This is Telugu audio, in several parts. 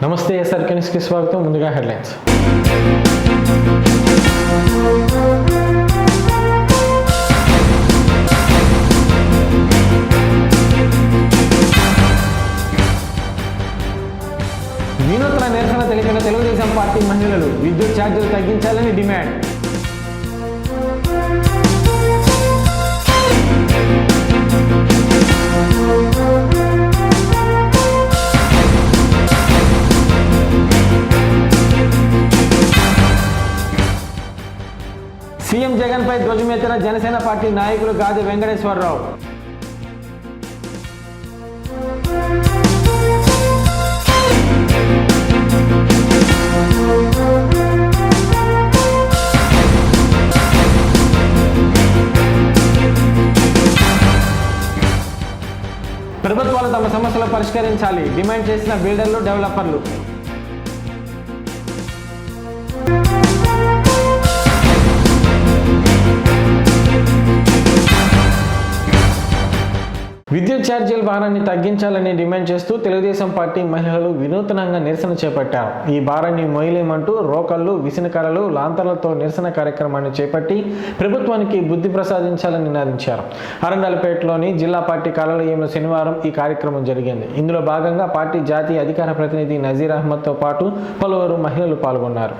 నమస్తే ఎస్ఆర్కే న్యూస్కి స్వాగతం. ముందుగా హెడ్లైన్స్. వినూత్న నిరసన తెలిపిన తెలుగుదేశం పార్టీ మహిళలు విద్యుత్ ఛార్జీలు తగ్గించాలని డిమాండ్. సీఎం జగన్ పై ధ్వజమెత్తిన జనసేన పార్టీ నాయకులు గాది వెంకటేశ్వరరావు. ప్రభుత్వాలు తమ సమస్యలు పరిష్కరించాలి డిమాండ్ చేసిన బిల్డర్లు, డెవలపర్లు. విద్యుత్ ఛార్జీల భారాన్ని తగ్గించాలని డిమాండ్ చేస్తూ తెలుగుదేశం పార్టీ మహిళలు వినూత్నంగా నిరసన చేపట్టారు. ఈ భారాన్ని మొయ్యలేమంటూ రోకళ్లు, విసనకరలు, లాంతర్లతో నిరసన కార్యక్రమాన్ని చేపట్టి ప్రభుత్వానికి బుద్ధి ప్రసాదించాలని నినాదించారు. అరండల్పేటలోని జిల్లా పార్టీ కార్యాలయంలో శనివారం ఈ కార్యక్రమం జరిగింది. ఇందులో భాగంగా పార్టీ జాతీయ అధికార ప్రతినిధి నజీర్ అహ్మద్తో పాటు పలువురు మహిళలు పాల్గొన్నారు.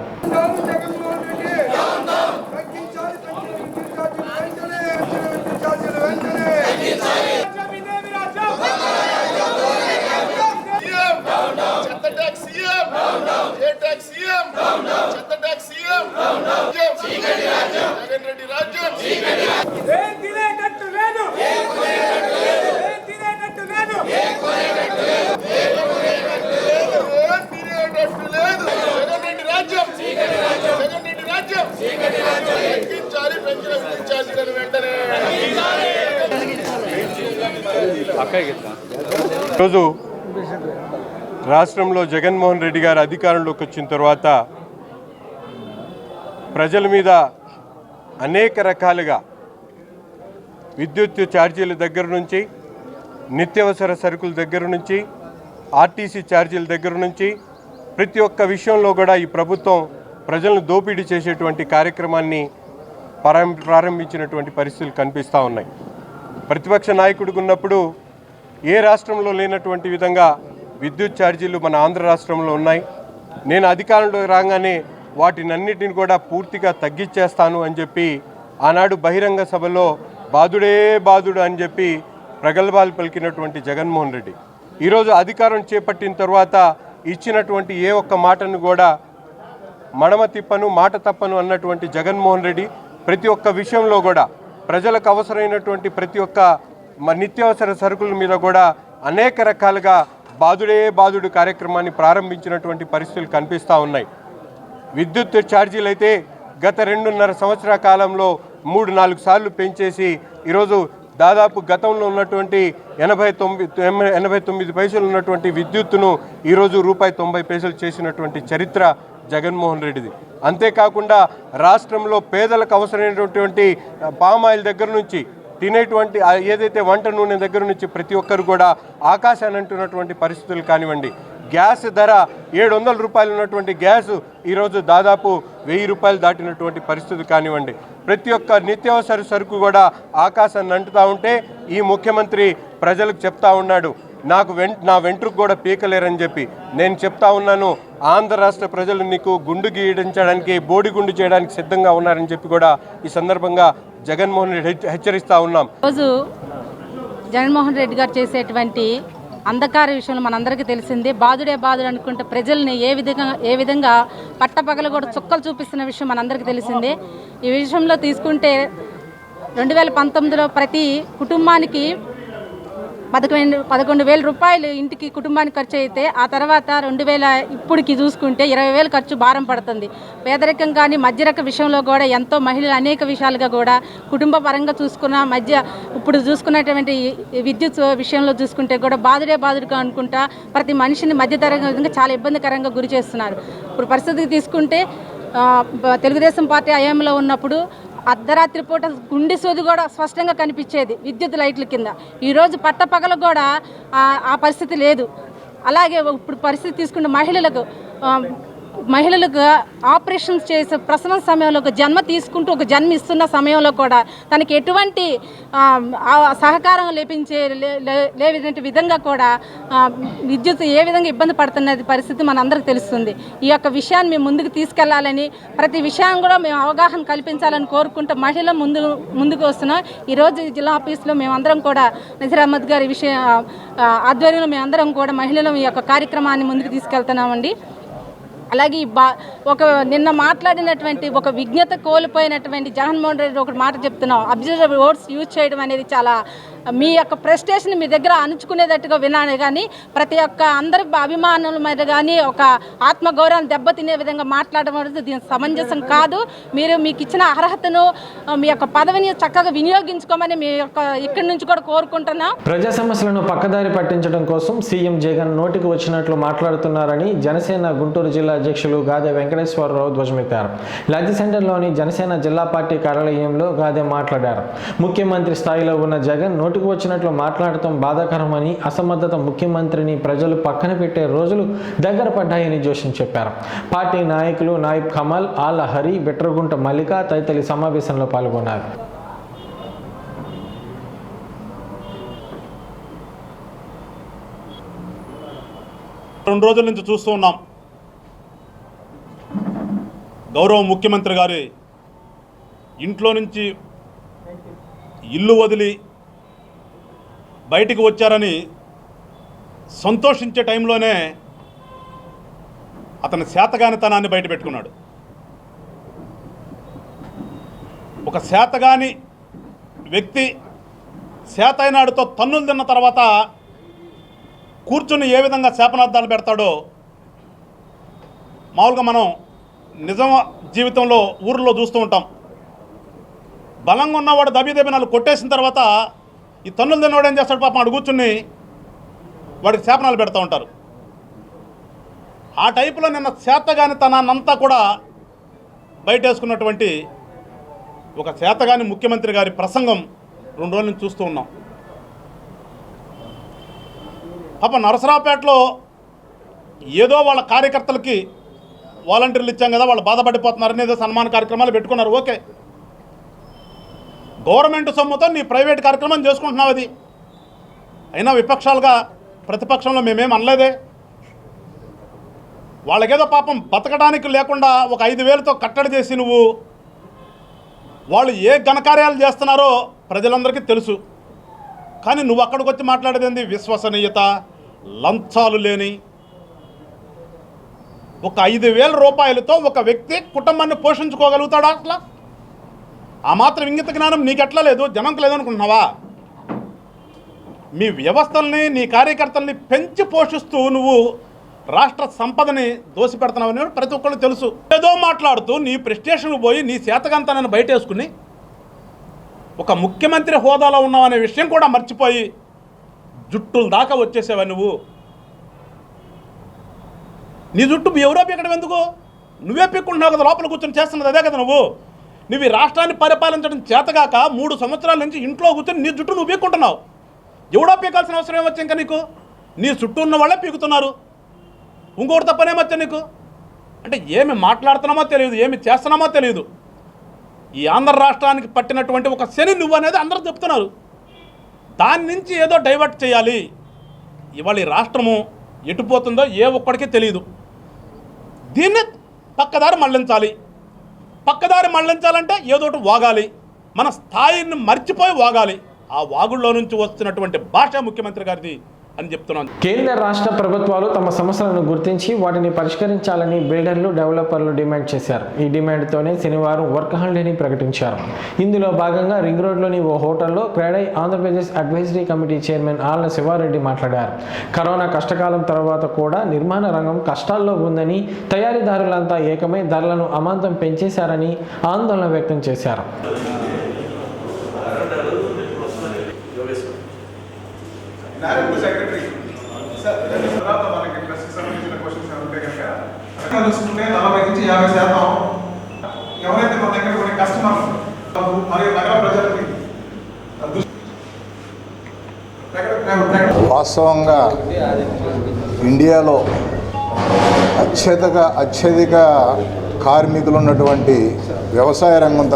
ఈరోజు రాష్ట్రంలో జగన్మోహన్ రెడ్డి గారు అధికారంలోకి వచ్చిన తర్వాత ప్రజల మీద అనేక రకాలుగా విద్యుత్ ఛార్జీల దగ్గర నుంచి, నిత్యావసర సరుకుల దగ్గర నుంచి, ఆర్టీసీ ఛార్జీల దగ్గర నుంచి ప్రతి ఒక్క విషయంలో కూడా ఈ ప్రభుత్వం ప్రజలను దోపిడీ చేసేటువంటి కార్యక్రమాన్ని ప్రారంభించినటువంటి పరిస్థితులు కనిపిస్తూ ఉన్నాయి. ప్రతిపక్ష నాయకుడిగా ఉన్నప్పుడు ఏ రాష్ట్రంలో లేనటువంటి విధంగా విద్యుత్ ఛార్జీలు మన ఆంధ్ర రాష్ట్రంలో ఉన్నాయి. నేను అధికారంలో రాగానే వాటినన్నిటిని కూడా పూర్తిగా తగ్గించేస్తాను అని చెప్పి ఆనాడు బహిరంగ సభలో బాదుడే బాదుడు అని చెప్పి ప్రగల్భాలు పలికినటువంటి జగన్మోహన్ రెడ్డి ఈరోజు అధికారం చేపట్టిన తర్వాత ఇచ్చినటువంటి ఏ ఒక్క మాటను కూడా మడమ తిప్పను, మాట తప్పను అన్నటువంటి జగన్మోహన్ రెడ్డి ప్రతి ఒక్క విషయంలో కూడా ప్రజలకు అవసరమైనటువంటి ప్రతి ఒక్క నిత్యావసర సరుకుల మీద కూడా అనేక రకాలుగా బాదుడే బాదుడు కార్యక్రమాన్ని ప్రారంభించినటువంటి పరిస్థితులు కనిపిస్తూ ఉన్నాయి. విద్యుత్ ఛార్జీలు అయితే గత 2.5 సంవత్సరాల కాలంలో 3-4 సార్లు పెంచేసి ఈరోజు దాదాపు గతంలో ఉన్నటువంటి 89 పైసలు ఉన్నటువంటి విద్యుత్తును ఈరోజు ₹90 చేసినటువంటి చరిత్ర జగన్మోహన్ రెడ్డిది. అంతేకాకుండా రాష్ట్రంలో పేదలకు అవసరమైనటువంటి పామాయిల్ దగ్గర నుంచి తినేటువంటి ఏదైతే వంట నూనె దగ్గర నుంచి ప్రతి ఒక్కరు కూడా ఆకాశాన్ని అంటున్నటువంటి పరిస్థితులు కానివ్వండి, గ్యాస్ ధర ₹700 ఉన్నటువంటి గ్యాస్ ఈరోజు దాదాపు ₹1000 దాటినటువంటి పరిస్థితి కానివ్వండి, ప్రతి ఒక్క నిత్యావసర సరుకు కూడా ఆకాశాన్ని అంటుతూ ఉంటే ఈ ముఖ్యమంత్రి ప్రజలకు చెప్తా ఉన్నాడు, నా వెంట్రుకు కూడా పీకలేరని చెప్పి. నేను చెప్తా ఉన్నాను, ఆంధ్ర రాష్ట్ర ప్రజలు నీకు గుండు గీయించడానికి, బోడిగుండు చేయడానికి సిద్ధంగా ఉన్నారని చెప్పి కూడా ఈ సందర్భంగా జగన్మోహన్ రెడ్డి హెచ్చరిస్తూ ఉన్నాం. రోజు జగన్మోహన్ రెడ్డి గారు చేసేటువంటి అంధకార విషయంలో మనందరికీ తెలిసింది. బాదుడే బాదుడు అనుకుంటే ప్రజల్ని ఏ విధంగా పట్టపగలు కూడా చుక్కలు చూపిస్తున్న విషయం మనందరికీ తెలిసింది. ఈ విషయంలో తీసుకుంటే 2019లో ప్రతి కుటుంబానికి 11,000 రూపాయలు ఇంటికి కుటుంబానికి ఖర్చు అయితే, ఆ తర్వాత 2000 ఇప్పటికి చూసుకుంటే 20,000 ఖర్చు భారం పడుతుంది. పేదరికం కానీ మధ్యరక విషయంలో కూడా ఎంతో మహిళలు అనేక విషయాలుగా కూడా కుటుంబ పరంగా చూసుకున్న ఇప్పుడు చూసుకున్నటువంటి విద్యుత్ విషయంలో చూసుకుంటే కూడా బాదుడే బాదుడుగా అనుకుంటా ప్రతి మనిషిని మధ్యతరగతి విధంగా చాలా ఇబ్బందికరంగా గురి చేస్తున్నారు. ఇప్పుడు పరిస్థితికి తీసుకుంటే తెలుగుదేశం పార్టీ హయాంలో ఉన్నప్పుడు అర్ధరాత్రి పూట గుండె సోది కూడా స్పష్టంగా కనిపించేది విద్యుత్ లైట్ల కింద. ఈరోజు పట్టపగలు కూడా ఆ పరిస్థితి లేదు. అలాగే ఇప్పుడు పరిస్థితి తీసుకుంటే మహిళలకు ఆపరేషన్స్ చేసే ప్రసవం సమయంలో ఒక జన్మ తీసుకుంటూ ఒక జన్మ ఇస్తున్న సమయంలో కూడా తనకి ఎటువంటి సహకారం లేవినటువంటి విధంగా కూడా విద్యుత్ ఏ విధంగా ఇబ్బంది పడుతున్నది పరిస్థితి మనందరికీ తెలుస్తుంది. ఈ యొక్క విషయాన్ని మేము ముందుకు తీసుకెళ్లాలని, ప్రతి విషయం కూడా మేము అవగాహన కల్పించాలని కోరుకుంటూ మహిళలు ముందుకు వస్తున్నాం. ఈరోజు జిల్లా ఆఫీస్లో మేమందరం కూడా నజీర్ అహ్మద్ గారి ఆధ్వర్యంలో మేమందరం కూడా మహిళలు ఈ యొక్క కార్యక్రమాన్ని ముందుకు తీసుకెళ్తున్నామండి. అలాగే నిన్న మాట్లాడినటువంటి ఒక విజ్ఞత కోల్పోయినటువంటి జగన్మోహన్ రెడ్డి ఒక మాట చెప్తున్నాం, అబ్జర్వర్ ఓట్స్ యూజ్ చేయడం అనేది చాలా మీ యొక్క ప్రెస్టేషన్ మీ దగ్గర అణుచుకునేటట్టుగా వినాలి, కానీ ప్రతి ఒక్క అందరి అభిమానుల మీద కానీ ఒక ఆత్మగౌరవాన్ని దెబ్బతినే విధంగా మాట్లాడడం అనేది దీని సమంజసం కాదు. మీరు మీకు ఇచ్చిన అర్హతను మీ యొక్క పదవిని చక్కగా వినియోగించుకోమని మీ యొక్క ఇక్కడి నుంచి కూడా కోరుకుంటున్నాం. ప్రజా సమస్యలను పక్కదారి పట్టించడం కోసం సీఎం జగన్ నోటికి వచ్చినట్లు మాట్లాడుతున్నారని జనసేన గుంటూరు జిల్లా అధ్యక్షులు గాదె వెంకటేశ్వరరావు ధ్వజమెత్తారు. లజ్జి సెంటర్లోని జనసేన జిల్లా పార్టీ కార్యాలయంలో గాదె మాట్లాడారు. ముఖ్యమంత్రి స్థాయిలో ఉన్న జగన్ నోటికి వచ్చినట్లు మాట్లాడటం బాధాకరమని, అసమర్థత ముఖ్యమంత్రిని ప్రజలు పక్కన పెట్టే రోజులు దగ్గర పడ్డాయని జోషి చెప్పారు. పార్టీ నాయకులు నాయిబ్ కమల్, ఆళ్ల హరి, బెట్రగుంట మల్లిక తదితరులు సమావేశంలో పాల్గొన్నారు. రెండు రోజుల నుంచి చూస్తూ ఉన్నాం, గౌరవ ముఖ్యమంత్రి గారి ఇంట్లో నుంచి ఇల్లు వదిలి బయటికి వచ్చారని సంతోషించే టైంలోనే అతని శాతగానితనాన్ని బయట పెట్టుకున్నాడు. ఒక శాతగాని వ్యక్తి శాతైనాడుతో తన్నులు తిన్న తర్వాత కూర్చుని ఏ విధంగా శాపనార్థాలు పెడతాడో మామూలుగా మనం నిజం జీవితంలో ఊర్లో చూస్తూ ఉంటాం. బలంగా ఉన్నవాడు దబినాలు కొట్టేసిన తర్వాత ఈ తన్నులు తిన్నవాడు ఏం చేస్తాడు, పాపం అడు కూర్చుని వాడికి శాపనాలు పెడతా ఉంటారు. ఆ టైపులో నిన్న శాతగాని తనాన్నంతా కూడా బయటేసుకున్నటువంటి ఒక శాతగాని ముఖ్యమంత్రి గారి ప్రసంగం 2 రోజుల నుంచి చూస్తూ ఉన్నాం. పాప నరసరావుపేటలో ఏదో వాళ్ళ కార్యకర్తలకి వాలంటీర్లు ఇచ్చాం కదా, వాళ్ళు బాధపడిపోతున్నారని ఏదో సన్మాన కార్యక్రమాలు పెట్టుకున్నారు. ఓకే, గవర్నమెంట్ సొమ్ముతో నీ ప్రైవేట్ కార్యక్రమం చేసుకుంటున్నావు. అది అయినా విపక్షాలుగా ప్రతిపక్షంలో మేమేం అనలేదే. వాళ్ళకేదో పాపం బతకడానికి లేకుండా ఒక 5,000తో కట్టడి చేసి నువ్వు వాళ్ళు ఏ ఘనకార్యాలు చేస్తున్నారో ప్రజలందరికీ తెలుసు. కానీ నువ్వు అక్కడికి వచ్చి మాట్లాడేది విశ్వసనీయత, లంచాలు లేని ఒక 5,000 రూపాయలతో ఒక వ్యక్తి కుటుంబాన్ని పోషించుకోగలుగుతాడా? అట్లా ఆ మాత్రం ఇంగిత జ్ఞానం నీకెట్లా లేదు, జనంకు లేదనుకుంటున్నావా? మీ వ్యవస్థల్ని, నీ కార్యకర్తల్ని పెంచి పోషిస్తూ నువ్వు రాష్ట్ర సంపదని దోసిపెడుతున్నావని ప్రతి ఒక్కళ్ళు తెలుసు. ఏదో మాట్లాడుతూ నీ ప్రెస్టేషన్కు పోయి నీ శాతకంతానని బయటేసుకుని ఒక ముఖ్యమంత్రి హోదాలో ఉన్నావనే విషయం కూడా మర్చిపోయి జుట్టుల దాకా వచ్చేసావా నువ్వు. నీ జుట్టు ఎవరో పీకడం ఎందుకు? నువ్వే పీక్కుంటున్నావు కదా, లోపల కూర్చొని చేస్తున్నది అదే కదా. నువ్వు ఈ రాష్ట్రాన్ని పరిపాలించడం చేతగాక 3 సంవత్సరాల నుంచి ఇంట్లో కూర్చొని నీ జుట్టు నువ్వు పీక్కుంటున్నావు. ఎవడో పీకాల్సిన అవసరం ఏమొచ్చా? ఇంకా నీకు నీ చుట్టూ ఉన్న వాళ్ళే పీకుతున్నారు. ఇంకోటి తప్పనేమొచ్చా నీకు? అంటే ఏమి మాట్లాడుతున్నామో తెలియదు, ఏమి చేస్తున్నామో తెలియదు. ఈ ఆంధ్ర రాష్ట్రానికి పట్టినటువంటి ఒక శని నువ్వు అనేది అందరూ చెప్తున్నారు. దాని నుంచి ఏదో డైవర్ట్ చేయాలి. ఇవాళ ఈ రాష్ట్రము ఎటుపోతుందో ఏ ఒక్కడికి తెలియదు. దీన్ని పక్కదారి మళ్లించాలి. పక్కదారి మళ్లించాలంటే ఏదో ఒకటి వాగాలి. మన స్థాయిని మర్చిపోయి వాగాలి. ఆ వాగుల్లో నుంచి వస్తున్నటువంటి భాష ముఖ్యమంత్రి గారిది అని చెప్తున్నాను. కేంద్ర రాష్ట్ర ప్రభుత్వాలు తమ సమస్యలను గుర్తించి వాటిని పరిష్కరించాలని బిల్డర్లు, డెవలపర్లు డిమాండ్ చేశారు. ఈ డిమాండ్తోనే శనివారం వర్క్ హాలిడేని ప్రకటించారు. ఇందులో భాగంగా రింగ్ రోడ్లోని ఓ హోటల్లో CREDAI Andhra Pradesh advisory committee chairman Alla Sivareddy మాట్లాడారు. కరోనా కష్టకాలం తర్వాత కూడా నిర్మాణ రంగం కష్టాల్లో ఉందని, తయారీదారులంతా ఏకమై ధరలను అమాంతం పెంచేశారని ఆందోళన వ్యక్తం చేశారు. సెక్రటరీ సార్, తర్వాత మనకి ట్రస్ట్కి సంబంధించిన క్వశ్చన్స్ ఉంటే కనుక చూసుకుంటే 40 నుంచి 50% ఎవరైతే మన దగ్గర కొన్ని కస్టమర్లు మరియు నగర ప్రజలకి వాస్తవంగా ఇండియాలో అత్యధిక కార్మికులు ఉన్నటువంటి వ్యవసాయ రంగం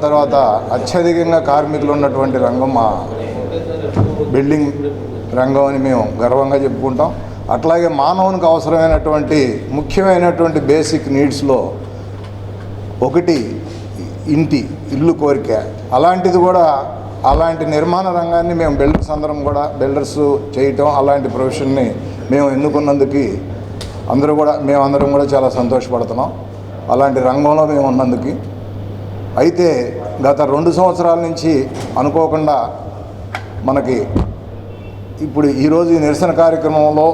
తర్వాత అత్యధికంగా కార్మికులు ఉన్నటువంటి రంగం మా బిల్డింగ్ రంగం అని మేము గర్వంగా చెప్పుకుంటాం. అట్లాగే మానవునికి అవసరమైనటువంటి ముఖ్యమైనటువంటి బేసిక్ నీడ్స్లో ఒకటి ఇల్లు కోరిక. అలాంటిది కూడా అలాంటి నిర్మాణ రంగాన్ని మేము బిల్డర్స్ చేయటం, అలాంటి ప్రొఫెషన్ని మేము ఎన్నుకున్నందుకు మేమందరం కూడా చాలా సంతోషపడుతున్నాం అలాంటి రంగంలో మేము ఉన్నందుకు. అయితే గత 2 సంవత్సరాల నుంచి అనుకోకుండా మనకి ఇప్పుడు ఈరోజు ఈ నిరసన కార్యక్రమంలో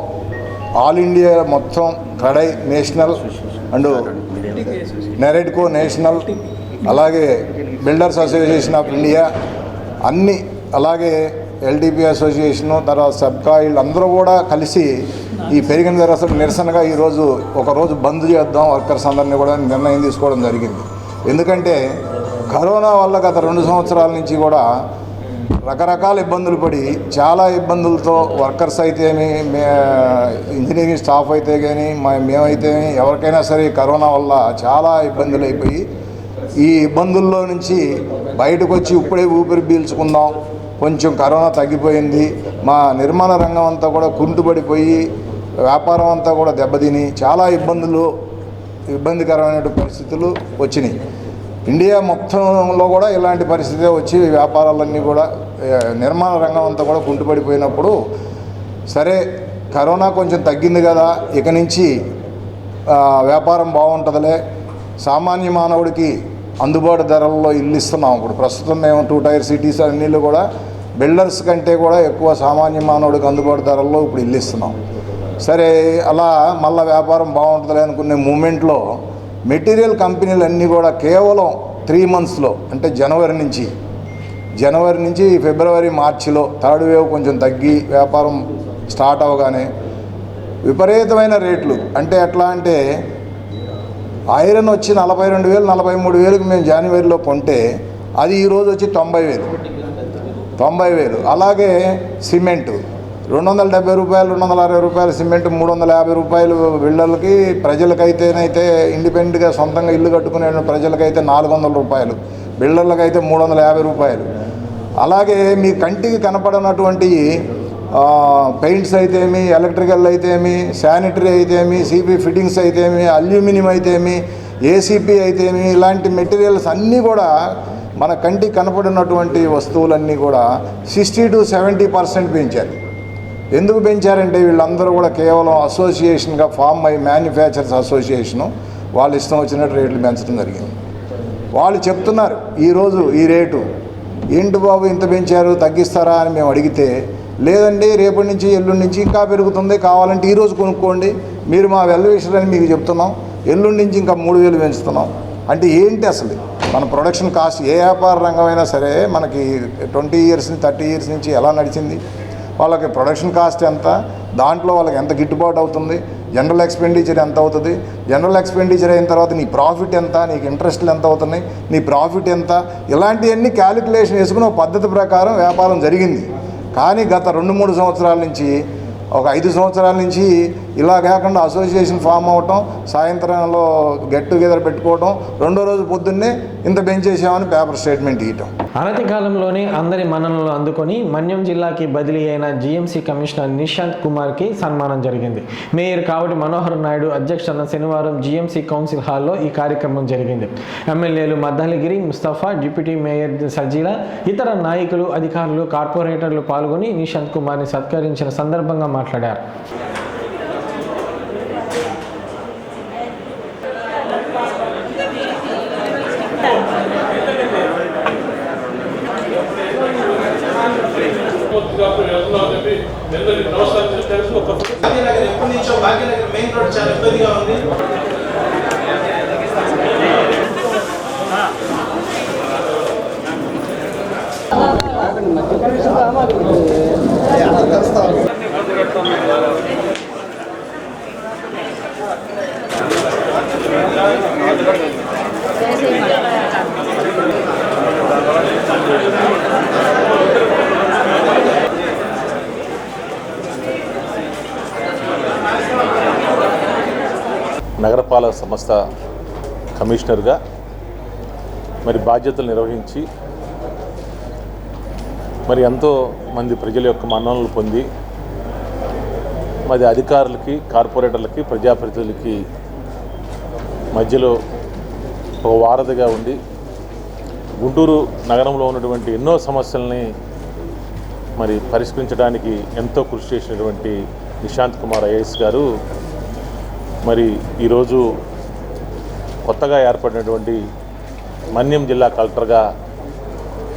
ఆల్ ఇండియా మొత్తం క్రడై నేషనల్ అండ్ నెరెడ్కో నేషనల్, అలాగే బిల్డర్స్ అసోసియేషన్ ఆఫ్ ఇండియా అన్నీ, అలాగే ఎల్డిపి అసోసియేషను, తర్వాత సబ్కా, వీళ్ళందరూ కూడా కలిసి ఈ పెరిగిన ధర నిరసనగా ఈరోజు ఒకరోజు బంద్ చేద్దాం వర్కర్స్ అందరినీ కూడా నిర్ణయం తీసుకోవడం జరిగింది. ఎందుకంటే కరోనా వల్ల గత 2 సంవత్సరాల నుంచి కూడా రకరకాల ఇబ్బందులు పడి చాలా ఇబ్బందులతో వర్కర్స్ అయితేమి, ఇంజనీరింగ్ స్టాఫ్ అయితే కానీ మేమైతే ఎవరికైనా సరే కరోనా వల్ల చాలా ఇబ్బందులు అయిపోయి ఈ ఇబ్బందుల్లో నుంచి బయటకు వచ్చి ఇప్పుడే ఊపిరి పీల్చుకుందాం, కొంచెం కరోనా తగ్గిపోయింది, మా నిర్మాణ రంగం అంతా కూడా కుంటుపడిపోయి వ్యాపారం అంతా కూడా దెబ్బతిని చాలా ఇబ్బందికరమైన పరిస్థితులు వచ్చినాయి. ఇండియా మొత్తంలో కూడా ఇలాంటి పరిస్థితే వచ్చి వ్యాపారాలన్నీ కూడా నిర్మాణ రంగం అంతా కూడా కుంటుపడిపోయినప్పుడు, సరే కరోనా కొంచెం తగ్గింది కదా, ఇక నుంచి వ్యాపారం బాగుంటుందిలే, సామాన్య మానవుడికి అందుబాటు ధరల్లో ఇల్లు ఇస్తున్నాం. ఇప్పుడు ప్రస్తుతం మేము 2 టైర్ సిటీస్ అన్నిళ్ళు కూడా బిల్డర్స్ కంటే కూడా ఎక్కువ సామాన్య మానవుడికి అందుబాటు ధరల్లో ఇప్పుడు ఇల్లు ఇస్తున్నాం. సరే అలా మళ్ళీ వ్యాపారం బాగుంటుందిలే అనుకునే మూమెంట్లో మెటీరియల్ కంపెనీలు అన్నీ కూడా కేవలం 3 మంత్స్లో, అంటే జనవరి నుంచి ఫిబ్రవరి మార్చిలో 3rd వేవ్ కొంచెం తగ్గి వ్యాపారం స్టార్ట్ అవ్వగానే విపరీతమైన రేట్లు, అంటే ఎట్లా అంటే ఐరన్ వచ్చి 42,000 43,000కి మేము జనవరిలో కొంటే అది ఈరోజు వచ్చి 90,000. అలాగే సిమెంటు 270 రూపాయలు 260 రూపాయల సిమెంట్, 350 రూపాయలు బిల్డర్లకి, ప్రజలకైతేనైతే ఇండిపెండెంట్గా సొంతంగా ఇల్లు కట్టుకునే ప్రజలకైతే 400 రూపాయలు, బిల్డర్లకైతే 350 రూపాయలు. అలాగే మీ కంటికి కనపడనటువంటి పెయింట్స్ అయితేమి, ఎలక్ట్రికల్ అయితేమి, శానిటరీ అయితేమి, సిపి ఫిట్టింగ్స్ అయితేమి, అల్యూమినియం అయితేమి, ఏసీపీ అయితేమి, ఇలాంటి మెటీరియల్స్ అన్నీ కూడా మన కంటికి కనపడినటువంటి వస్తువులన్నీ కూడా 60 to 70% పెంచారు. ఎందుకు పెంచారంటే వీళ్ళందరూ కూడా కేవలం అసోసియేషన్గా ఫామ్ అయ్యి మ్యానుఫ్యాక్చరర్స్ అసోసియేషను వాళ్ళు ఇష్టం వచ్చినట్టు రేట్లు పెంచడం జరిగింది. వాళ్ళు చెప్తున్నారు ఈరోజు ఈ రేటు ఏంటి బాబు ఇంత పెంచారు, తగ్గిస్తారా అని మేము అడిగితే, లేదండి రేపటి నుంచి ఎల్లుండి నుంచి ఇంకా పెరుగుతుంది, కావాలంటే ఈరోజు కొనుక్కోండి, మీరు మా వెల్విషర్ అని మీకు చెప్తున్నాం, ఎల్లుండి నుంచి ఇంకా 3,000 పెంచుతున్నాం. అంటే ఏంటి అసలు మన ప్రొడక్షన్ కాస్ట్? ఏ వ్యాపార రంగమైనా సరే మనకి 20 years 30 years నుంచి ఎలా నడిచింది, వాళ్ళకి ప్రొడక్షన్ కాస్ట్ ఎంత, దాంట్లో వాళ్ళకి ఎంత గిట్టుబాటు అవుతుంది, జనరల్ ఎక్స్పెండిచర్ ఎంత అవుతుంది, జనరల్ ఎక్స్పెండిచర్ అయిన తర్వాత నీ ప్రాఫిట్ ఎంత, నీకు ఇంట్రెస్ట్లు ఎంత అవుతున్నాయి, నీ ప్రాఫిట్ ఎంత, ఇలాంటివన్నీ క్యాలిక్యులేషన్ వేసుకుని ఒక పద్ధతి ప్రకారం వ్యాపారం జరిగింది. కానీ గత 2-3 సంవత్సరాల నుంచి, ఒక 5 సంవత్సరాల నుంచి ఇలా కాకుండా అసోసియేషన్ ఫామ్ అవ్వటం, సాయంత్రంలో గెట్ టుగెదర్ పెట్టుకోవటం, 2వ రోజు పొద్దున్నే ఇంత పెంచేసామని పేపర్ స్టేట్మెంట్ ఇవ్వటం. అనతి కాలంలోనే అందరి మన్ననలు అందుకొని మన్యం జిల్లాకి బదిలీ అయిన జీఎంసీ కమిషనర్ నిశాంత్ కుమార్కి సన్మానం జరిగింది. మేయర్ కావటి మనోహర్ నాయుడు అధ్యక్షతన శనివారం జీఎంసీ కౌన్సిల్ హాల్లో ఈ కార్యక్రమం జరిగింది. ఎమ్మెల్యేలు మద్దాలిగిరి ముస్తఫా, డిప్యూటీ మేయర్ సజీలా, ఇతర నాయకులు, అధికారులు, కార్పొరేటర్లు పాల్గొని నిశాంత్ కుమార్ని సత్కరించిన సందర్భంగా మాట్లాడారు. ఎప్పటి నుంచో భాగ్యనగర్ మెయిన్ రోడ్ చాలా ఇబ్బందిగా ఉంది. నగరపాలక సంస్థ కమిషనర్గా మరి బాధ్యతలు నిర్వహించి మరి ఎంతో మంది ప్రజల యొక్క మన్ననలు పొంది మరి అధికారులకి, కార్పొరేటర్లకి, ప్రజాప్రతినిధులకి మధ్యలో ఒక వారధిగా ఉండి గుంటూరు నగరంలో ఉన్నటువంటి ఎన్నో సమస్యల్ని మరి పరిష్కరించడానికి ఎంతో కృషి చేసినటువంటి నిశాంత్ కుమార్ ఐఏఎస్ గారు మరి ఈరోజు కొత్తగా ఏర్పడినటువంటి మన్యం జిల్లా కలెక్టర్గా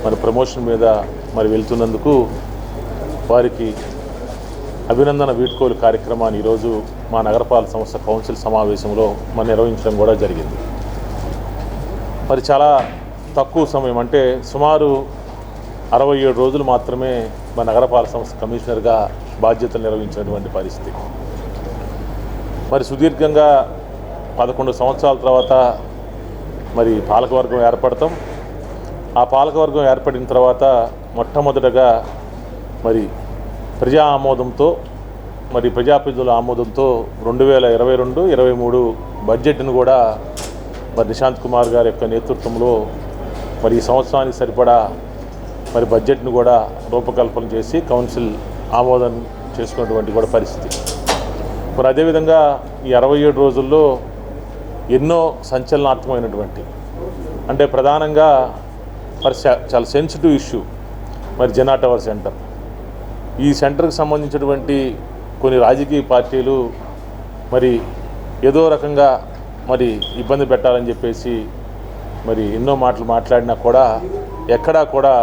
మరి ప్రమోషన్ మీద మరి వెళ్తున్నందుకు వారికి అభినందన వీడ్కోలు కార్యక్రమాన్ని ఈరోజు మా నగరపాలక సంస్థ కౌన్సిల్ సమావేశంలో మనం నిర్వహించడం కూడా జరిగింది. మరి చాలా తక్కువ సమయం, అంటే సుమారు 67 రోజులు మాత్రమే మా నగరపాలక సంస్థ కమిషనర్గా బాధ్యతలు నిర్వహించినటువంటి పరిస్థితి. మరి సుదీర్ఘంగా 11 సంవత్సరాల తర్వాత మరి పాలకవర్గం ఏర్పడతాం. ఆ పాలకవర్గం ఏర్పడిన తర్వాత మొట్టమొదటగా మరి ప్రజా ఆమోదంతో, మరి ప్రజాప్రతినిధుల ఆమోదంతో 2022-23 బడ్జెట్ను కూడా మరి నిశాంత్ కుమార్ గారి యొక్క నేతృత్వంలో మరి ఈ సంవత్సరానికి సరిపడా మరి బడ్జెట్ను కూడా రూపకల్పన చేసి కౌన్సిల్ ఆమోదం చేసుకున్నటువంటి కూడా పరిస్థితి. మరి అదేవిధంగా ఈ 67 రోజుల్లో ఎన్నో సంచలనాత్మకమైనటువంటి, అంటే ప్రధానంగా మరి చాలా సెన్సిటివ్ ఇష్యూ మరి జనా టవర్ సెంటర్. ఈ సెంటర్కి సంబంధించినటువంటి కొన్ని రాజకీయ పార్టీలు మరి ఏదో రకంగా మరి ఇబ్బంది పెట్టాలని చెప్పేసి మరి ఎన్నో మాటలు మాట్లాడినా కూడా ఎక్కడా కూడా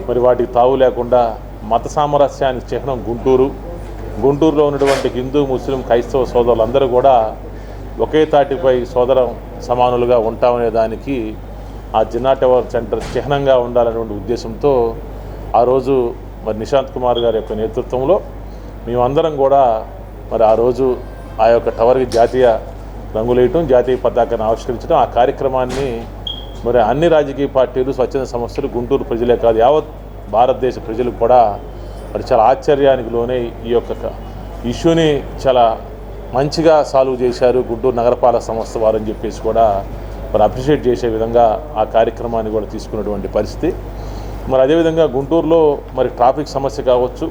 మరి వాటికి తావు లేకుండా మత సామరస్యానికి చిహ్నం గుంటూరులో ఉన్నటువంటి హిందూ, ముస్లిం, క్రైస్తవ సోదరులందరూ కూడా ఒకే తాటిపై సోదరం సమానులుగా ఉంటామనే దానికి ఆ జిన్నా టవర్ సెంటర్ చిహ్నంగా ఉండాలనేటువంటి ఉద్దేశంతో ఆ రోజు మరి నిశాంత్ కుమార్ గారి యొక్క నేతృత్వంలో మేమందరం కూడా మరి ఆ రోజు ఆ యొక్క టవర్కి జాతీయ రంగులేయటం, జాతీయ పతాకాన్ని ఆవిష్కరించడం, ఆ కార్యక్రమాన్ని మరి అన్ని రాజకీయ పార్టీలు, స్వచ్ఛంద సంస్థలు, గుంటూరు ప్రజలే కాదు యావత్ భారతదేశ ప్రజలు కూడా మరి చాలా ఆశ్చర్యానికి లోనే ఈ యొక్క ఇష్యూని చాలా మంచిగా సాల్వ్ చేశారు గుంటూరు నగరపాలక సంస్థ వారని చెప్పేసి కూడా మరి అప్రిషియేట్ చేసే విధంగా ఆ కార్యక్రమాన్ని కూడా తీసుకున్నటువంటి పరిస్థితి. మరి అదేవిధంగా గుంటూరులో మరి ట్రాఫిక్ సమస్య కావచ్చు,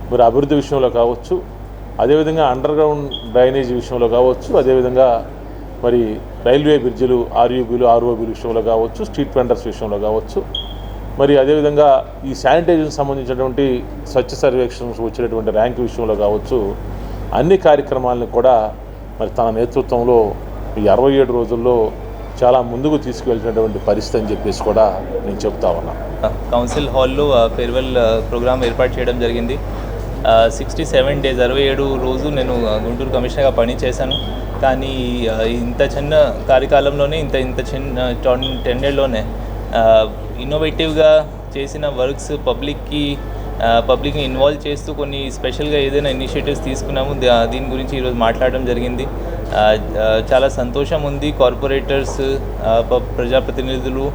మరి అభివృద్ధి విషయంలో కావచ్చు, అదేవిధంగా అండర్ గ్రౌండ్ డ్రైనేజ్ విషయంలో కావచ్చు, అదేవిధంగా మరి రైల్వే బ్రిడ్జిలు, ఆర్యూబీలు, ఆర్ఓబీలు విషయంలో కావచ్చు, స్ట్రీట్ వెండర్స్ విషయంలో కావచ్చు, మరి అదేవిధంగా ఈ శానిటైజేషన్ సంబంధించినటువంటి స్వచ్ఛ సర్వేక్షణ వచ్చినటువంటి ర్యాంక్ విషయంలో కావచ్చు, అన్ని కార్యక్రమాలను కూడా మరి తన నేతృత్వంలో ఈ 67 రోజుల్లో చాలా ముందుకు తీసుకువెళ్తున్నటువంటి పరిస్థితి అని చెప్పేసి కూడా నేను చెప్తా ఉన్నా. కౌన్సిల్ హాల్లో ఫేర్వెల్ ప్రోగ్రామ్ ఏర్పాటు చేయడం జరిగింది. 67 డేస్ 67 రోజు నేను గుంటూరు కమిషనర్గా పనిచేశాను. కానీ ఇంత చిన్న కార్యకాలంలోనే ఇంత చిన్న 10 డేస్లోనే ఇన్నోవేటివ్గా చేసిన వర్క్స్ పబ్లిక్ని ఇన్వాల్వ్ చేస్తూ కొన్ని స్పెషల్గా ఏదైనా ఇనిషియేటివ్స్ తీసుకున్నాము. దీని గురించి ఈరోజు మాట్లాడడం జరిగింది. చాలా సంతోషం ఉంది. కార్పొరేటర్స్, ప్రజాప్రతినిధులు,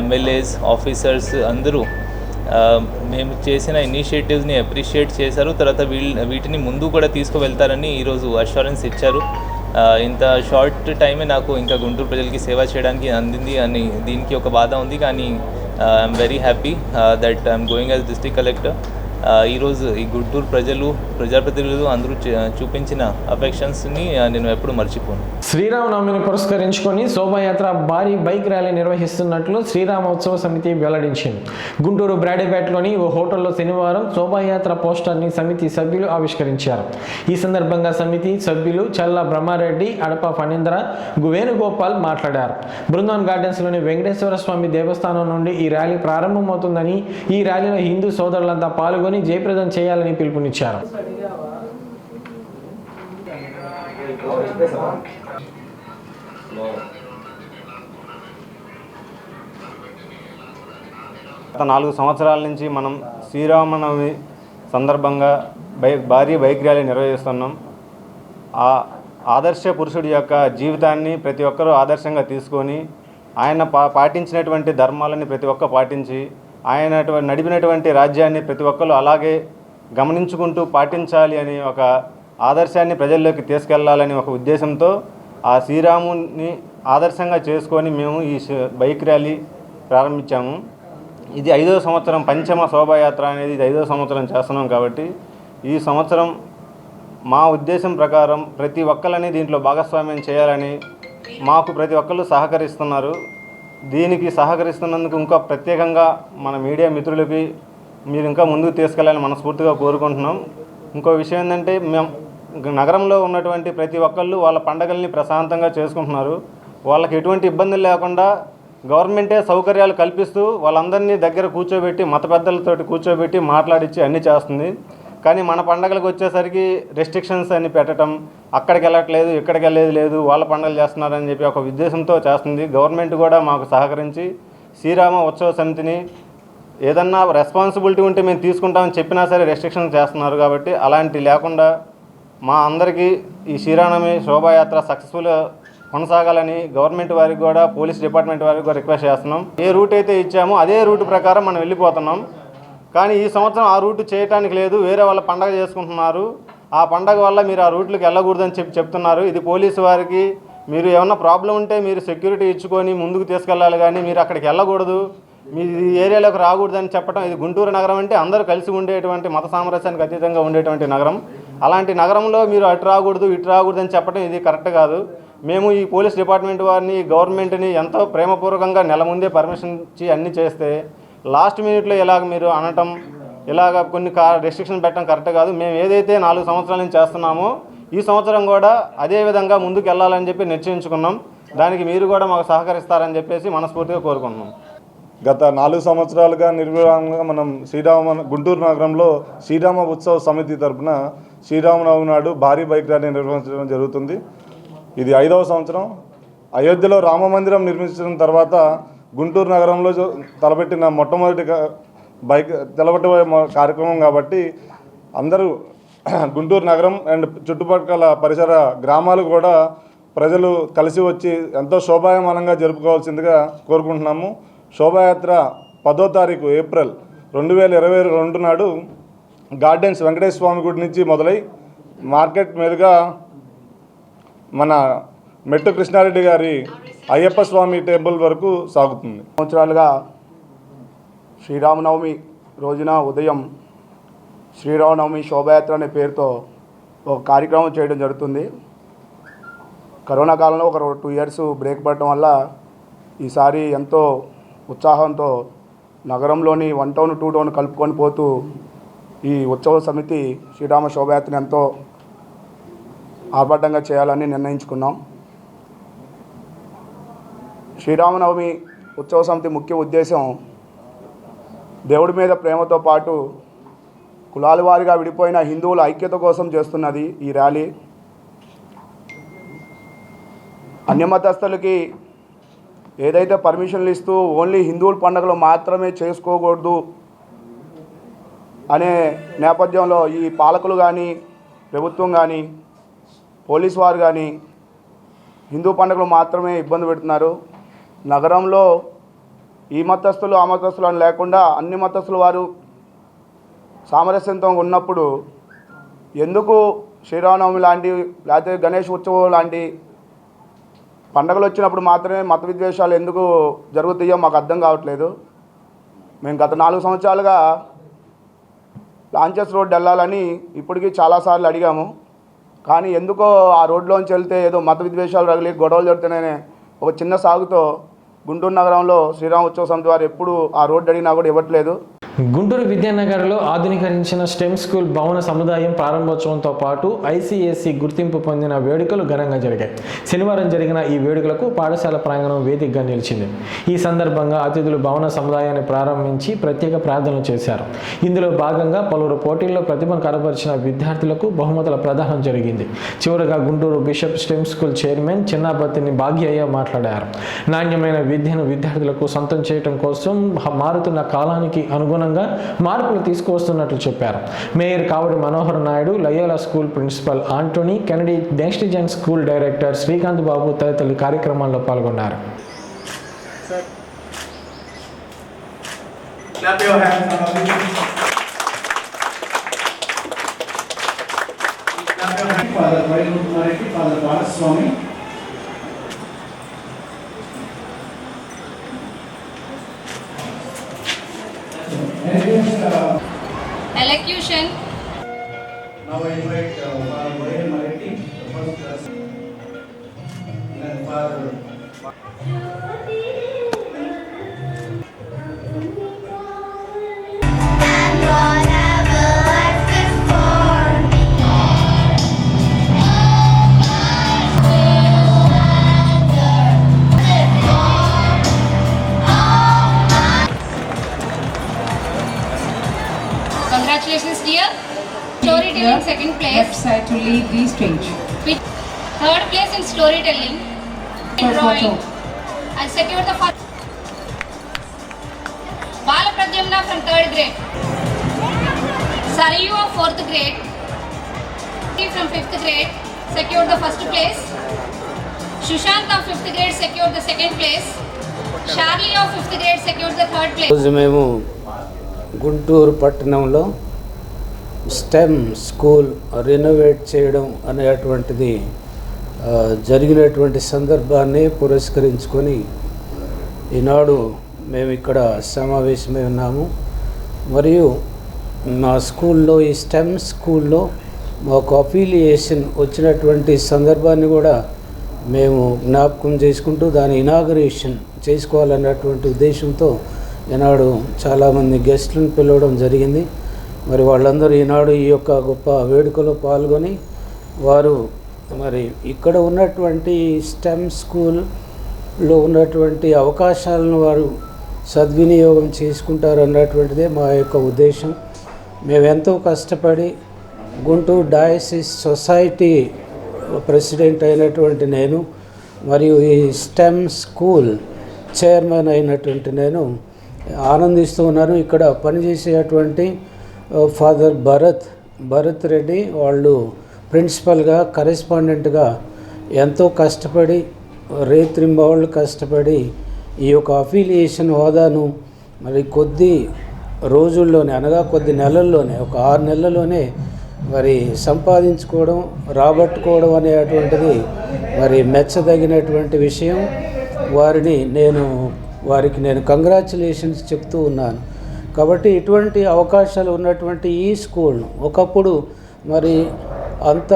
ఎమ్మెల్యేస్, ఆఫీసర్స్ అందరూ మేము చేసిన ఇనిషియేటివ్స్ని అప్రిషియేట్ చేశారు. తర్వాత వీటిని ముందు కూడా తీసుకువెళ్తారని ఈరోజు అష్యూరెన్స్ ఇచ్చారు. ఇంత షార్ట్ టైమే నాకు ఇంకా గుంటూరు ప్రజలకి సేవ చేయడానికి అందింది అని దీనికి ఒక బాధ ఉంది. కానీ I'm very happy that I'm going as district collector. ఈరోజు ఈ గుంటూరు ప్రజాప్రతినిధులు అందరూ చూపించిన అఫెక్షన్స్ని నేను ఎప్పుడు మర్చిపోను. శ్రీరామనవమిని పురస్కరించుకొని శోభాయాత్ర భారీ బైక్ ర్యాలీ నిర్వహిస్తున్నట్లు శ్రీరామోత్సవ సమితి వెల్లడించింది. గుంటూరు బ్రాడీపేటలోని ఓ హోటల్లో శనివారం శోభాయాత్ర పోస్టర్ని సమితి సభ్యులు ఆవిష్కరించారు. ఈ సందర్భంగా సమితి సభ్యులు చల్ల బ్రహ్మారెడ్డి, అడప ఫణీంద్ర, వేణుగోపాల్ మాట్లాడారు. బృందావన్ గార్డెన్స్లోని వెంకటేశ్వర స్వామి దేవస్థానం నుండి ఈ ర్యాలీ ప్రారంభమవుతుందని, ఈ ర్యాలీలో హిందూ సోదరులంతా పాల్గొని జయప్రదం చేయాలని పిలుపునిచ్చారు. గత 4 సంవత్సరాల నుంచి మనం శ్రీరామనవమి సందర్భంగా భారీ బైక్ ర్యాలీ నిర్వహిస్తున్నాం. ఆ ఆదర్శ పురుషుడి యొక్క జీవితాన్ని ప్రతి ఒక్కరూ ఆదర్శంగా తీసుకొని ఆయన పాటించినటువంటి ధర్మాలని ప్రతి ఒక్క పాటించి ఆయన నడిపినటువంటి రాజ్యాన్ని ప్రతి ఒక్కరు అలాగే గమనించుకుంటూ పాటించాలి అని ఒక ఆదర్శాన్ని ప్రజల్లోకి తీసుకెళ్లాలని ఒక ఉద్దేశంతో ఆ శ్రీరాముని ఆదర్శంగా చేసుకొని మేము ఈ బైక్ ర్యాలీ ప్రారంభించాము. ఇది 5వ సంవత్సరం, పంచమ శోభాయాత్ర అనేది ఇది 5వ సంవత్సరం చేస్తున్నాం కాబట్టి ఈ సంవత్సరం మా ఉద్దేశం ప్రకారం ప్రతి ఒక్కరిని దీంట్లో భాగస్వామ్యం చేయాలని మాకు ప్రతి ఒక్కళ్ళు సహకరిస్తున్నారు. దీనికి సహకరిస్తున్నందుకు ఇంకా ప్రత్యేకంగా మన మీడియా మిత్రులకి మీరు ఇంకా ముందుకు తీసుకెళ్ళాలని మనస్ఫూర్తిగా కోరుకుంటున్నాం. ఇంకో విషయం ఏంటంటే మేము నగరంలో ఉన్నటువంటి ప్రతి ఒక్కళ్ళు వాళ్ళ పండగల్ని ప్రశాంతంగా చేసుకుంటున్నారు. వాళ్ళకి ఎటువంటి ఇబ్బందులు లేకుండా గవర్నమెంటే సౌకర్యాలు కల్పిస్తూ వాళ్ళందరినీ దగ్గర కూర్చోబెట్టి మత పెద్దలతోటి కూర్చోబెట్టి మాట్లాడించి అన్నీ చేస్తుంది. కానీ మన పండగలకు వచ్చేసరికి రెస్ట్రిక్షన్స్ అన్ని పెట్టడం, అక్కడికి వెళ్ళట్లేదు ఇక్కడికి వెళ్ళేది లేదు, వాళ్ళ పండుగలు చేస్తున్నారని చెప్పి ఒక ఉద్దేశంతో చేస్తుంది. గవర్నమెంట్ కూడా మాకు సహకరించి శ్రీరామ ఉత్సవ సమితిని ఏదన్నా రెస్పాన్సిబిలిటీ ఉంటే మేము తీసుకుంటామని చెప్పినా సరే రెస్ట్రిక్షన్స్ చేస్తున్నారు. కాబట్టి అలాంటి లేకుండా మా అందరికీ ఈ శ్రీరామనవమి శోభాయాత్ర సక్సెస్ఫుల్గా కొనసాగాలని గవర్నమెంట్ వారికి కూడా పోలీస్ డిపార్ట్మెంట్ వారికి కూడా రిక్వెస్ట్ చేస్తున్నాం. ఏ రూట్ అయితే ఇచ్చామో అదే రూట్ ప్రకారం మనం వెళ్ళిపోతున్నాం. కానీ ఈ సంవత్సరం ఆ రూట్ చేయడానికి లేదు, వేరే వాళ్ళ పండగ చేసుకుంటున్నారు. ఆ పండగ వల్ల మీరు ఆ రూట్లకు వెళ్ళకూడదని చెప్తున్నారు. ఇది పోలీసు వారికి మీరు ఏమన్నా ప్రాబ్లం ఉంటే మీరు సెక్యూరిటీ ఇచ్చుకొని ముందుకు తీసుకెళ్ళాలి, కానీ మీరు అక్కడికి వెళ్ళకూడదు, మీ ఏరియాలోకి రాకూడదని చెప్పడం. ఇది గుంటూరు నగరం అంటే అందరూ కలిసి ఉండేటువంటి మత సామరస్యానికి అతీతంగా ఉండేటువంటి నగరం. అలాంటి నగరంలో మీరు అటు రాకూడదు ఇటు రాకూడదు అని చెప్పడం ఇది కరెక్ట్ కాదు. మేము ఈ పోలీస్ డిపార్ట్మెంట్ వారిని గవర్నమెంట్ని ఎంతో ప్రేమపూర్వకంగా నెల ముందే పర్మిషన్ ఇచ్చి అన్నీ చేస్తే లాస్ట్ మినిట్లో ఇలాగ మీరు అనటం, ఇలాగ కొన్ని రెస్ట్రిక్షన్ పెట్టడం కరెక్ట్ కాదు. మేము ఏదైతే 4 సంవత్సరాల నుంచి చేస్తున్నామో ఈ సంవత్సరం కూడా అదే విధంగా ముందుకు వెళ్ళాలని చెప్పి నిశ్చయించుకున్నాం. దానికి మీరు కూడా మాకు సహకరిస్తారని చెప్పేసి మనస్ఫూర్తిగా కోరుకుంటున్నాం. గత 4 సంవత్సరాలుగా నిర్విరామంగా మనం గుంటూరు నగరంలో శ్రీరామ ఉత్సవ సమితి తరఫున శ్రీరామనవమి నాడు భారీ బైక్ ర్యాలీ నిర్వహించడం జరుగుతుంది. ఇది 5వ సంవత్సరం. అయోధ్యలో రామ మందిరం నిర్మించిన తర్వాత గుంటూరు నగరంలో తలపెట్టిన మొట్టమొదటి కార్యక్రమం కాబట్టి అందరూ గుంటూరు నగరం అండ్ చుట్టుపక్కల పరిసర గ్రామాలు కూడా ప్రజలు కలిసి వచ్చి ఎంతో శోభాయమానంగా జరుపుకోవాల్సిందిగా కోరుకుంటున్నాము. శోభాయాత్ర 10వ తారీఖు ఏప్రిల్ 2022 నాడు గార్డెన్స్ వెంకటేశ్వర స్వామి గుడి నుంచి మొదలై మార్కెట్ మీదుగా మన మెట్టు కృష్ణారెడ్డి గారి అయ్యప్ప స్వామి టెంపుల్ వరకు సాగుతుంది. సంవత్సరాలుగా శ్రీరామనవమి రోజున ఉదయం శ్రీరామనవమి శోభాయాత్ర అనే పేరుతో ఒక కార్యక్రమం చేయడం జరుగుతుంది. కరోనా కాలంలో ఒక 2 ఇయర్స్ బ్రేక్ పడటం వల్ల ఈసారి ఎంతో ఉత్సాహంతో నగరంలోని 1 టౌన్ 2 టౌన్ కలుపుకొని పోతూ ఈ ఉత్సవ సమితి శ్రీరామ శోభాయాత్రను ఎంతో ఆర్భాటంగా చేయాలని నిర్ణయించుకున్నాం. శ్రీరామనవమి ఉత్సవ సమితి ముఖ్య ఉద్దేశం దేవుడి మీద ప్రేమతో పాటు కులాల వారిగా విడిపోయిన హిందువుల ఐక్యత కోసం చేస్తున్నది ఈ ర్యాలీ. అన్యమతస్థులకి ఏదైతే పర్మిషన్లు ఇస్తూ ఓన్లీ హిందువుల పండుగలు మాత్రమే చేసుకోకూడదు అనే నేపథ్యంలో ఈ పాలకులు కానీ ప్రభుత్వం కానీ పోలీసు వారు కానీ హిందూ పండుగలు మాత్రమే ఇబ్బంది పెడుతున్నారు. నగరంలో ఈ మతస్థులు ఆ మతస్థులు అని లేకుండా అన్ని మతస్థుల వారు సామరస్యంతో ఉన్నప్పుడు ఎందుకు శ్రీరామనవమి లాంటి లేకపోతే గణేష్ ఉత్సవం లాంటి పండుగలు వచ్చినప్పుడు మాత్రమే మత విద్వేషాలు ఎందుకు జరుగుతాయో మాకు అర్థం కావట్లేదు. మేము గత 4 సంవత్సరాలుగా లాంచెస్ రోడ్ వెళ్ళాలని ఇప్పటికీ చాలాసార్లు అడిగాము. కానీ ఎందుకో ఆ రోడ్లోంచి వెళ్తే ఏదో మత విద్వేషాలు రగిలి గొడవలు జరుగుతున్నాయనే ఒక చిన్న సాగుతో గుంటూరు నగరంలో శ్రీరామ ఉత్సవ సమితి వారు ఎప్పుడు ఆ రోడ్డు అడిగినా కూడా ఇవ్వట్లేదు. గుంటూరు విద్యానగర్లో ఆధునీకరించిన స్టెమ్ స్కూల్ భవన సముదాయం ప్రారంభోత్సవంతో పాటు ఐసీఎస్ఈ గుర్తింపు పొందిన వేడుకలు ఘనంగా జరిగాయి. శనివారం జరిగిన ఈ వేడుకలకు పాఠశాల ప్రాంగణం వేదికగా నిలిచింది. ఈ సందర్భంగా అతిథులు భవన సముదాయాన్ని ప్రారంభించి ప్రత్యేక ప్రార్థనలు చేశారు. ఇందులో భాగంగా పలువురు పోటీల్లో ప్రతిభను కనబరిచిన విద్యార్థులకు బహుమతుల ప్రదానం జరిగింది. చివరగా Guntur bishop stem school chairman Chinnapathini Bhagyaiah మాట్లాడారు. నాణ్యమైన విద్యను విద్యార్థులకు సొంతం చేయడం కోసం మారుతున్న కాలానికి అనుగుణంగా మార్పులు తీసుకువస్తున్నట్లు చెప్పారు. Mayor Kavadi Manohar Naidu, Loyola school principal Antony, Kennedy next gen school director Srikanth Babu తదితరులు కార్యక్రమాల్లో పాల్గొన్నారు. Now I invite Mohin Marathi, the first class. And Father. Congratulations, dear. Storytelling second place. Website to lead the stage. With third place in storytelling. In drawing. I secured the first. Bala Pradyumna from 3rd grade. Sarayu of 4th grade. From 5th grade secured the first place. Shushant of 5th grade secured the second place. Charlie of 5th grade secured the 3rd place. మేము గుంటూరు పట్టణంలో స్టెమ్ స్కూల్ రెనోవేట్ చేయడం అనేటువంటిది జరిగినటువంటి సందర్భాన్ని పురస్కరించుకొని ఈనాడు మేము ఇక్కడ సమావేశమై ఉన్నాము. మరియు మా స్కూల్లో ఈ స్టెమ్ స్కూల్లో మాకు అఫిలియేషన్ వచ్చినటువంటి సందర్భాన్ని కూడా మేము జ్ఞాపకం చేసుకుంటూ దాని ఇనాగరేషన్ చేసుకోవాలన్నటువంటి ఉద్దేశంతో ఈనాడు చాలామంది గెస్టులను పిలవడం జరిగింది. మరి వాళ్ళందరూ ఈనాడు ఈ యొక్క గొప్ప వేడుకలో పాల్గొని వారు మరి ఇక్కడ ఉన్నటువంటి స్టెమ్ స్కూల్లో ఉన్నటువంటి అవకాశాలను వారు సద్వినియోగం చేసుకుంటారు అన్నటువంటిదే మా యొక్క ఉద్దేశం. మేమెంతో కష్టపడి గుంటూరు డయాసిస్ సొసైటీ ప్రెసిడెంట్ అయినటువంటి నేను మరియు ఈ స్టెమ్ స్కూల్ చైర్మన్ అయినటువంటి నేను ఆనందిస్తూ ఉన్నాను. ఇక్కడ పనిచేసేటువంటి ఫాదర్ భరత్ రెడ్డి వాళ్ళు ప్రిన్సిపల్గా కరెస్పాండెంట్గా ఎంతో కష్టపడి రేత్రింబవళ్ళు కష్టపడి ఈ యొక్క అఫిలియేషన్ హోదాను మరి కొద్ది రోజుల్లోనే అనగా కొద్ది నెలల్లోనే ఒక 6 నెలల్లోనే మరి సంపాదించుకోవడం రాబట్టుకోవడం అనేటువంటిది మరి మెచ్చదగినటువంటి విషయం. వారికి నేను కంగ్రాచులేషన్స్ చెప్తూ ఉన్నాను. కాబట్టి ఇటువంటి అవకాశాలు ఉన్నటువంటి ఈ స్కూల్ను ఒకప్పుడు మరి అంత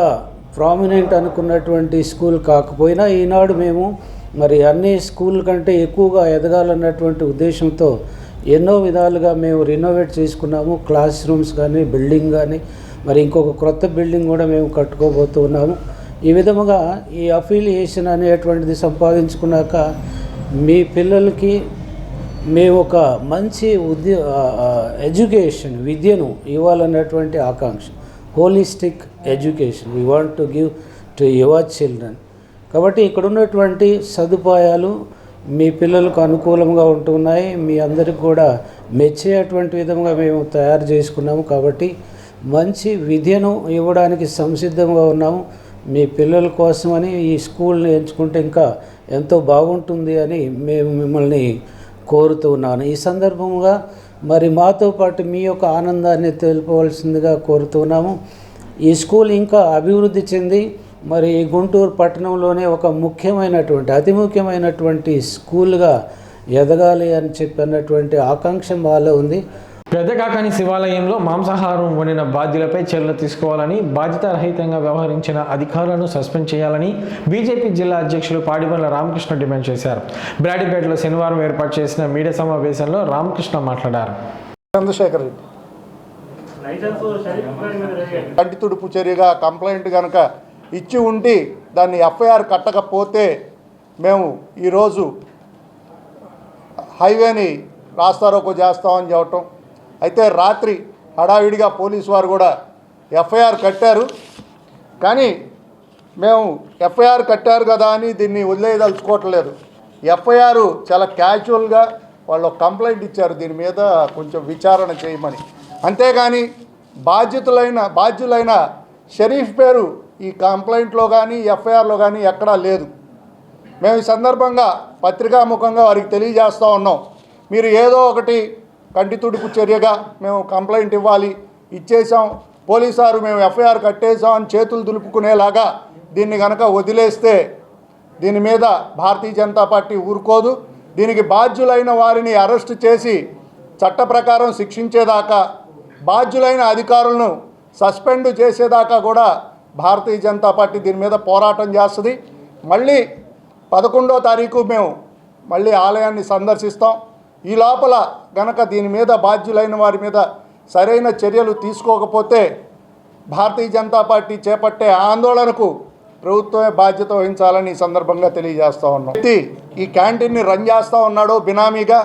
ప్రామినెంట్ అనుకున్నటువంటి స్కూల్ కాకపోయినా ఈనాడు మేము మరి అన్ని స్కూల్ కంటే ఎక్కువగా ఎదగాలన్నటువంటి ఉద్దేశంతో ఎన్నో విధాలుగా మేము రినోవేట్ చేసుకున్నాము. క్లాస్ రూమ్స్ కానీ బిల్డింగ్ కానీ మరి ఇంకొక క్రొత్త బిల్డింగ్ కూడా మేము కట్టుకోబోతూ ఉన్నాము. ఈ విధముగా ఈ అఫిలియేషన్ అనేటువంటిది సంపాదించుకున్నాక మీ పిల్లలకి మేము ఒక మంచి విద్యను ఇవ్వాలన్నటువంటి ఆకాంక్ష. Holistic education we want to give to your children. కాబట్టి ఇక్కడ ఉన్నటువంటి సదుపాయాలు మీ పిల్లలకు అనుకూలంగా ఉంటున్నాయి. మీ అందరికి కూడా మెచ్చేటువంటి విధంగా మేము తయారు చేసుకున్నాము. కాబట్టి మంచి విద్యను ఇవ్వడానికి సంసిద్ధంగా ఉన్నాము. మీ పిల్లల కోసమని ఈ స్కూల్ని ఎంచుకుంటే ఇంకా ఎంతో బాగుంటుంది అని మేము మిమ్మల్ని కోరుతూ ఉన్నాను. ఈ సందర్భంగా మరి మాతో పాటు మీ యొక్క ఆనందాన్ని తెలుపవలసిందిగా కోరుతున్నాము. ఈ స్కూల్ ఇంకా అభివృద్ధి చెంది మరి గుంటూరు పట్టణంలోనే ఒక అతి ముఖ్యమైనటువంటి స్కూల్గా ఎదగాలి అని చెప్పినటువంటి ఆకాంక్ష మాలో ఉంది. పెద్దకాకాని శివాలయంలో మాంసాహారం వండిన బాధ్యులపై చర్యలు తీసుకోవాలని, బాధ్యతారహితంగా వ్యవహరించిన అధికారులను సస్పెండ్ చేయాలని బీజేపీ జిల్లా అధ్యక్షులు పాడిబండ్ల రామకృష్ణ డిమాండ్ చేశారు. బ్రాడీపేటలో శనివారం ఏర్పాటు చేసిన మీడియా సమావేశంలో రామకృష్ణ మాట్లాడారు. చంద్రశేఖర్ రెడ్డి కంటి తుడుపు చర్యగా కంప్లైంట్ కనుక ఇచ్చి ఉండి దాన్ని ఎఫ్ఐఆర్ కట్టకపోతే మేము ఈరోజు హైవేని రాస్తారోకో చేస్తామని చెప్పటం. అయితే రాత్రి హడావిడిగా పోలీసు వారు కూడా ఎఫ్ఐఆర్ కట్టారు. కానీ మేము ఎఫ్ఐఆర్ కట్టారు కదా అని దీన్ని వదిలేయదలుచుకోవట్లేదు. ఎఫ్ఐఆర్ చాలా క్యాజువల్గా వాళ్ళు కంప్లైంట్ ఇచ్చారు దీని మీద కొంచెం విచారణ చేయమని. అంతేగాని బాధ్యులైన షరీఫ్ పేరు ఈ కంప్లైంట్లో కానీ ఎఫ్ఐఆర్లో కానీ ఎక్కడా లేదు. మేము ఈ సందర్భంగా పత్రికాముఖంగా వారికి తెలియజేస్తూ ఉన్నాం. మీరు ఏదో ఒకటి కంటి తుడుపు చర్యగా మేము కంప్లైంట్ ఇవ్వాలి, ఇచ్చేసాం, పోలీసారు మేము ఎఫ్ఐఆర్ కట్టేసాం అని చేతులు దులుపుకునేలాగా దీన్ని కనుక వదిలేస్తే దీని మీద భారతీయ జనతా పార్టీ ఊరుకోదు. దీనికి బాధ్యులైన వారిని అరెస్టు చేసి చట్ట ప్రకారం శిక్షించేదాకా, బాధ్యులైన అధికారులను సస్పెండ్ చేసేదాకా కూడా భారతీయ జనతా పార్టీ దీని మీద పోరాటం చేస్తుంది. మళ్ళీ 11వ తారీఖు మేము మళ్ళీ ఆలయాన్ని సందర్శిస్తాం. ఈ లోపల గనక దీని మీద బాధ్యులైన వారి మీద సరైన చర్యలు తీసుకోకపోతే భారతీయ జనతా పార్టీ చేపట్టే ఆందోళనకు ప్రభుత్వమే బాధ్యత వహించాలని ఈ సందర్భంగా తెలియజేస్తూ ఉన్నాం. ఈ క్యాంటీన్ని రన్ చేస్తూ ఉన్నాడు బినామీగా.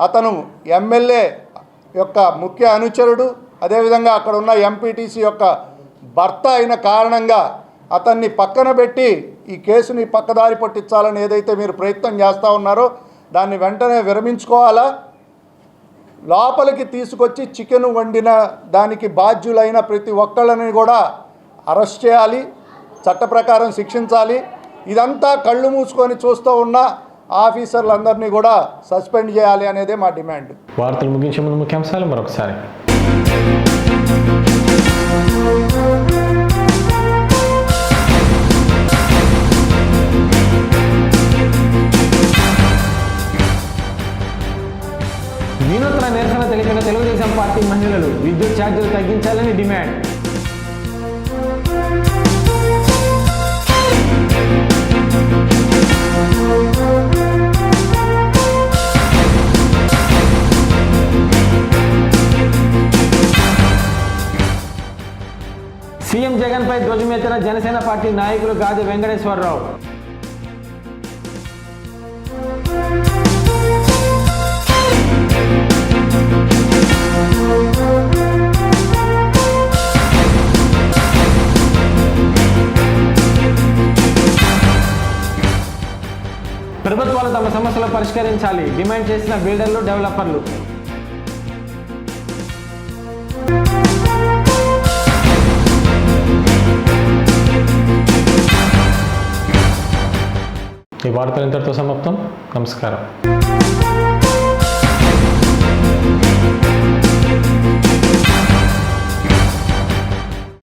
అతను ఎమ్మెల్యే యొక్క ముఖ్య అనుచరుడు, అదేవిధంగా అక్కడ ఉన్న ఎంపీటీసీ యొక్క భర్త అయిన కారణంగా అతన్ని పక్కన పెట్టి ఈ కేసుని పక్కదారి పట్టించాలని ఏదైతే మీరు ప్రయత్నం చేస్తూ ఉన్నారో దాన్ని వెంటనే విరమించుకోవాలా. లోపలికి తీసుకొచ్చి చికెన్ వండిన దానికి బాధ్యులైన ప్రతి ఒక్కళ్ళని కూడా అరెస్ట్ చేయాలి, చట్ట ప్రకారం శిక్షించాలి. ఇదంతా కళ్ళు మూసుకొని చూస్తూ ఉన్న ఆఫీసర్లందరినీ కూడా సస్పెండ్ చేయాలి అనేదే మా డిమాండ్. వార్తలు ముగించే ముందు ముఖ్యాంశాలు మరొకసారి. వినూత్న నిరసన తెలిపిన తెలుగుదేశం పార్టీ మహిళలు విద్యుత్ ఛార్జీలు తగ్గించాలని డిమాండ్. సీఎం జగన్పై ధ్వజమెత్తిన జనసేన పార్టీ నాయకులు గాది వెంకటేశ్వరరావు. ప్రభుత్వాలు తమ సమస్యలు పరిష్కరించాలి డిమాండ్ చేసిన బిల్డర్లు, డెవలపర్లు. ఈ వార్తలు ఇంతటితో సమాప్తం. నమస్కారం.